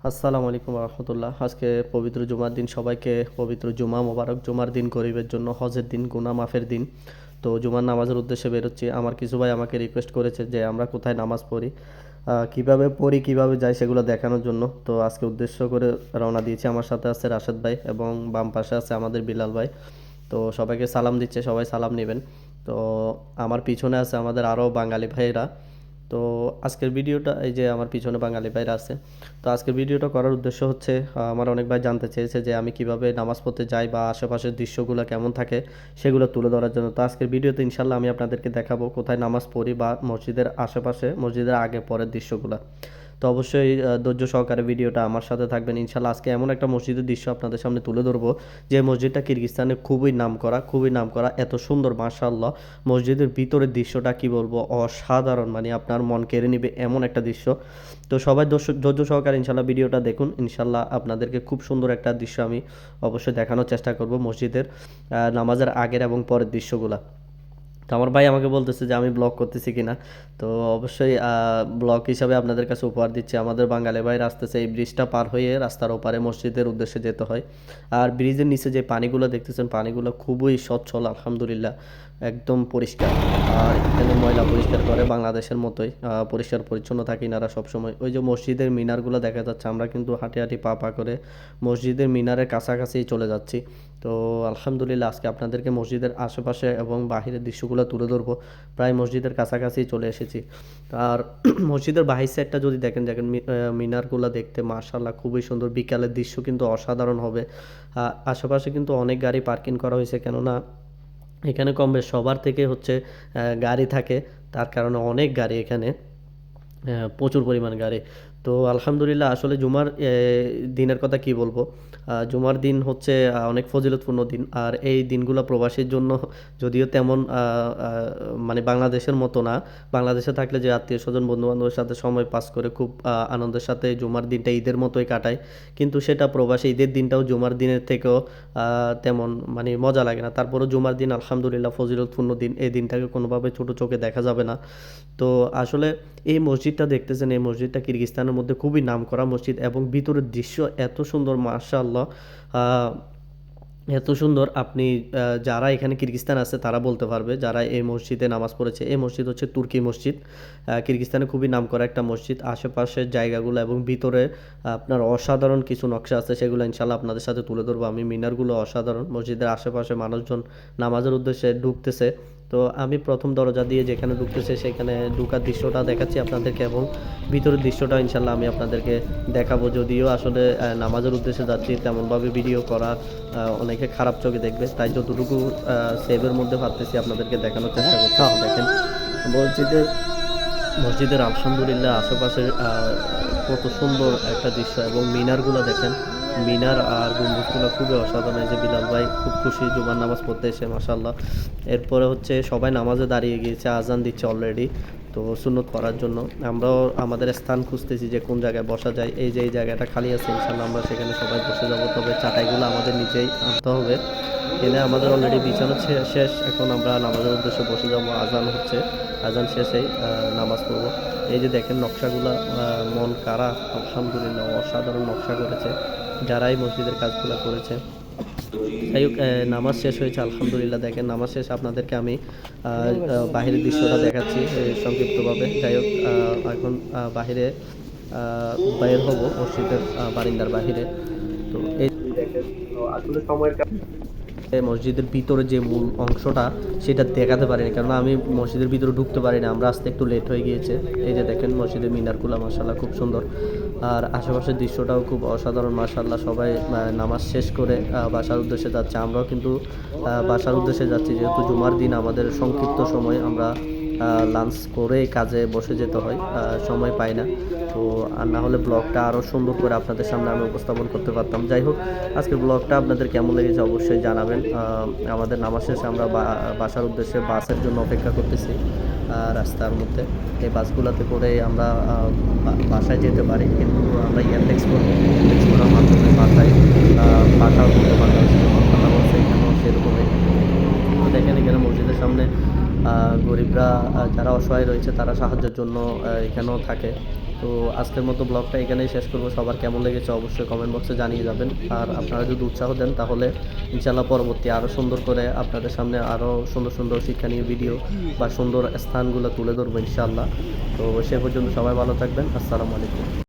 আসসালামু আলাইকুম রহমতুল্লাহ। আজকে পবিত্র জুমার দিন, সবাইকে পবিত্র জুমা মোবারক। জুমার দিন গরিবের জন্য হজের দিন, গুনাহ মাফের দিন। তো জুমার নামাজের উদ্দেশ্যে বেরোচ্ছি। আমার কিছু ভাই আমাকে রিকোয়েস্ট করেছে যে আমরা কোথায় নামাজ পড়ি, কিভাবে পড়ি, কিভাবে যাই, সেগুলো দেখানোর জন্য। তো আজকে উদ্দেশ্য করে রওনা দিয়েছি। আমার সাথে আছে রাশেদ ভাই এবং বাম পাশে আছে আমাদের বিলাল ভাই। তো সবাইকে সালাম দিচ্ছে, সবাই সালাম নেবেন। তো আমার পিছনে আছে আমাদের আরও বাঙালি ভাইয়েরা। তো আজকের ভিডিওটা, এই যে আমার পিছনে বাঙালি ভাইরা আছে। তো আজকের ভিডিওটা করার উদ্দেশ্য হচ্ছে, আমার অনেক ভাই জানতে চেয়েছে যে আমি কিভাবে নামাজ পড়তে যাই বা আশেপাশের দৃশ্যগুলো কেমন থাকে সেগুলো তুলে ধরার জন্য। তো আজকের ভিডিওতে ইনশাল্লাহ আমি আপনাদেরকে দেখাবো কোথায় নামাজ পড়ি বা মসজিদের আশেপাশে, মসজিদের আগে পরের দৃশ্যগুলো। তো অবশ্যই ধৈর্য সহকারে ভিডিওটা আমার সাথে থাকবেন। ইনশাল্লাহ আজকে এমন একটা মসজিদের দৃশ্য আপনাদের সামনে তুলে ধরবো যে মসজিদটা কিরগিজস্তানে খুবই নামকরা, খুবই নামকরা, এত সুন্দর মাশাআল্লাহ। মসজিদের ভিতরের দৃশ্যটা কি বলবো, অসাধারণ, মানে আপনার মন কেড়ে নিবে এমন একটা দৃশ্য। তো সবাই ধৈর্য সহকারে ইনশাল্লাহ ভিডিওটা দেখুন। ইনশাল্লাহ আপনাদেরকে খুব সুন্দর একটা দৃশ্য আমি অবশ্যই দেখানোর চেষ্টা করব, মসজিদের নামাজের আগের এবং পরের দৃশ্যগুলা। তো আমার ভাই আমাকে বলতেছে যে আমি ব্লগ করতেছি কিনা। তো অবশ্যই ব্লগ হিসাবে আপনাদের কাছে উপহার দিচ্ছি। আমাদের বাঙালি ভাই আসতেছে, এই ব্রিজটা পার হয়ে রাস্তার ওপারে মসজিদের উদ্দেশ্যে যেতে হয়। আর ব্রিজের নিচে যে পানিগুলো দেখতেছেন, পানিগুলো খুবই স্বচ্ছল আলহামদুলিল্লাহ, একদম পরিষ্কার। আর এখানে ময়লা পরিষ্কার করে বাংলাদেশের মতোই পরিষ্কার পরিচ্ছন্ন থাকে ইনারা সবসময়। ওই যে মসজিদের মিনারগুলো দেখা যাচ্ছে, আমরা কিন্তু হাঁটি হাঁটি পা পা করে মসজিদের মিনারের কাছাকাছি চলে যাচ্ছি। তো আলহামদুলিল্লাহ আজকে আপনাদেরকে মসজিদের আশেপাশে এবং বাহিরের দৃশ্যগুলো তুলে ধরবো। প্রায় মসজিদের কাছাকাছি চলে এসেছি। আর মসজিদের বাহির সাইডটা যদি দেখেন, দেখেন মিনারগুলো দেখতে মাশাআল্লাহ খুবই সুন্দর। বিকালের দৃশ্য কিন্তু অসাধারণ হবে। আশেপাশে কিন্তু অনেক গাড়ি পার্কিং করা হয়েছে, কেননা এখানে কম বেশ সবার থেকে হচ্ছে গাড়ি থাকে, তার কারণে অনেক গাড়ি এখানে, প্রচুর পরিমাণ গাড়ি। তো আলহামদুলিল্লাহ আসলে জুমার দিনের কথা কি বলবো। জুমার দিন হচ্ছে অনেক ফজিলতপূর্ণ দিন। আর এই দিনগুলো প্রবাসীর জন্য যদিও তেমন মানে বাংলাদেশের মতো না। বাংলাদেশে থাকলে যে আত্মীয় স্বজন বন্ধু বান্ধবের সাথে সময় পাস করে খুব আনন্দের সাথে জুমার দিনটা ঈদের মতোই কাটায়, কিন্তু সেটা প্রবাসী ঈদের দিনটাও জুমার দিনের থেকেও তেমন মানে মজা লাগে না। তারপরেও জুমার দিন আলহামদুলিল্লাহ ফজিলতপূর্ণ দিন, এই দিনটাকে কোনোভাবে ছোটো চোখে দেখা যাবে না। তো আসলে এই মসজিদটা দেখতেছেন, এই মসজিদটা কিরগিজস্তানের মধ্যে খুবই নামকরা মসজিদ এবং ভিতরের দৃশ্য এত সুন্দর মাশাআল্লাহ। আহ, এত সুন্দর, আপনি যারা এখানে কিরগিজস্তান আছে তারা বলতে পারবে, যারা এই মসজিদে নামাজ পড়েছে। এই মসজিদ হচ্ছে তুর্কি মসজিদ, কিরগিজস্তানে খুবই নামকরা একটা মসজিদ। আশেপাশের জায়গাগুলো এবং ভিতরে আপনার অসাধারণ কিছু নকশা আছে, সেগুলো ইনশাল্লাহ আপনাদের সাথে তুলে ধরবো আমি। মিনারগুলো অসাধারণ। মসজিদের আশেপাশে মানুষজন নামাজের উদ্দেশ্যে ঢুকতেছে। তো আমি প্রথম দরজা দিয়ে যেখানে ঢুকতেছে সেখানে ঢুকার দৃশ্যটা দেখাচ্ছি আপনাদেরকে, এবং ভিতরের দৃশ্যটা ইনশাল্লাহ আমি আপনাদেরকে দেখাবো। যদিও আসলে নামাজের উদ্দেশ্যে যাচ্ছি, তেমনভাবে ভিডিও করা অনেকে খারাপ চোখে দেখবে, তাই যতটুকু সেভের মধ্যে ভাবতেছি আপনাদেরকে দেখানোর চেষ্টা করতেছি। দেখেন মসজিদের মসজিদের আলহামদুলিল্লাহ আশেপাশে কত সুন্দর একটা দৃশ্য, এবং মিনারগুলো দেখেন। মিনার আর গম্বুজগুলো খুবই অসাধারণ। এই যে বিলাল ভাই খুব খুশি জুমার নামাজ পড়তে এসে মাশাল্লাহ। এরপরে হচ্ছে সবাই নামাজে দাঁড়িয়ে গিয়েছে, আজান দিচ্ছে অলরেডি, তো সুন্নত করার জন্য। আমরাও আমাদের স্থান খুঁজতেছি যে কোন জায়গায় বসা যায়। এই যে এই জায়গাটা খালি আছে, ইনশাল্লাহ আমরা সেখানে সবাই বসে যাব। তবে চাটাইগুলো আমাদের নিজেই আনতে হবে। এনে আমাদের অলরেডি বিছানো শেষ, এখন আমরা নামাজের উদ্দেশ্যে বসে যাব। আজান হচ্ছে, আজান শেষেই নামাজ পড়ব। এই যে দেখেন নকশাগুলা, মন কারা আলহামদুলিল্লাহ, অসাধারণ নকশা করেছে যারা এই মসজিদের কাজগুলো করেছে। যাই হোক, নামাজ শেষ হয়েছে আলহামদুলিল্লাহ। দেখেন নামাজ শেষ, আপনাদেরকে আমি বাহিরের দৃশ্যটা দেখাচ্ছি সংক্ষিপ্তভাবে। যাই হোক, এখন বাহিরে বাইর হব, মসজিদের বারিন্দার বাহিরে। তো এই দেখেন, আসলে সময়ের মসজিদের ভিতরে যে মূল অংশটা সেটা দেখাতে পারিনি, কারণ আমি মসজিদের ভিতরে ঢুকতে পারি না, আমরা আসতে একটু লেট হয়ে গিয়েছে। এই যে দেখেন মসজিদের মিনারগুলো মাশাআল্লাহ খুব সুন্দর, আর আশেপাশের দৃশ্যটাও খুব অসাধারণ মাশাআল্লাহ। সবাই নামাজ শেষ করে বাসার উদ্দেশ্যে যাচ্ছে, আমরাও কিন্তু বাসার উদ্দেশ্যে যাচ্ছি, যেহেতু জুমার দিন আমাদের সংক্ষিপ্ত সময়, আমরা লাঞ্চ করে কাজে বসে যেতে হয়, সময় পাই না। তো আর না হলে ব্লগটা আরও সুন্দর করে আপনাদের সামনে আমি উপস্থাপন করতে পারতাম। যাই হোক, আজকের ব্লগটা আপনাদের কেমন লেগেছে অবশ্যই জানাবেন। আমাদের নামাজ শেষে আমরা বাসার উদ্দেশ্যে বাসের জন্য অপেক্ষা করতেছি রাস্তার মধ্যে। এই বাসগুলোতে করে আমরা বাসায় যেতে পারি, কিন্তু আমরা ইয়ারটেক্স করবো, ইয়ারটেক্স করার মাধ্যমে বাসায় পাঠাও করতে পারতাম। কথা বলছে এখানেও সেরকমই। তো দেখেন এখানে মসজিদের সামনে গরিবরা যারা অসহায় রয়েছে তারা সাহায্যের জন্য এখানেও থাকে। তো আজকের মতো ব্লগটা এখানেই শেষ করবো। সবার কেমন লেগেছে অবশ্যই কমেন্ট বক্সে জানিয়ে যাবেন। আর আপনারা যদি উৎসাহ দেন তাহলে ইনশাল্লাহ পরবর্তী আরও সুন্দর করে আপনাদের সামনে আরও সুন্দর সুন্দর শিক্ষণীয় ভিডিও বা সুন্দর স্থানগুলো তুলে ধরবো ইনশাআল্লাহ। তো সে পর্যন্ত সবাই ভালো থাকবেন। আসসালামু আলাইকুম।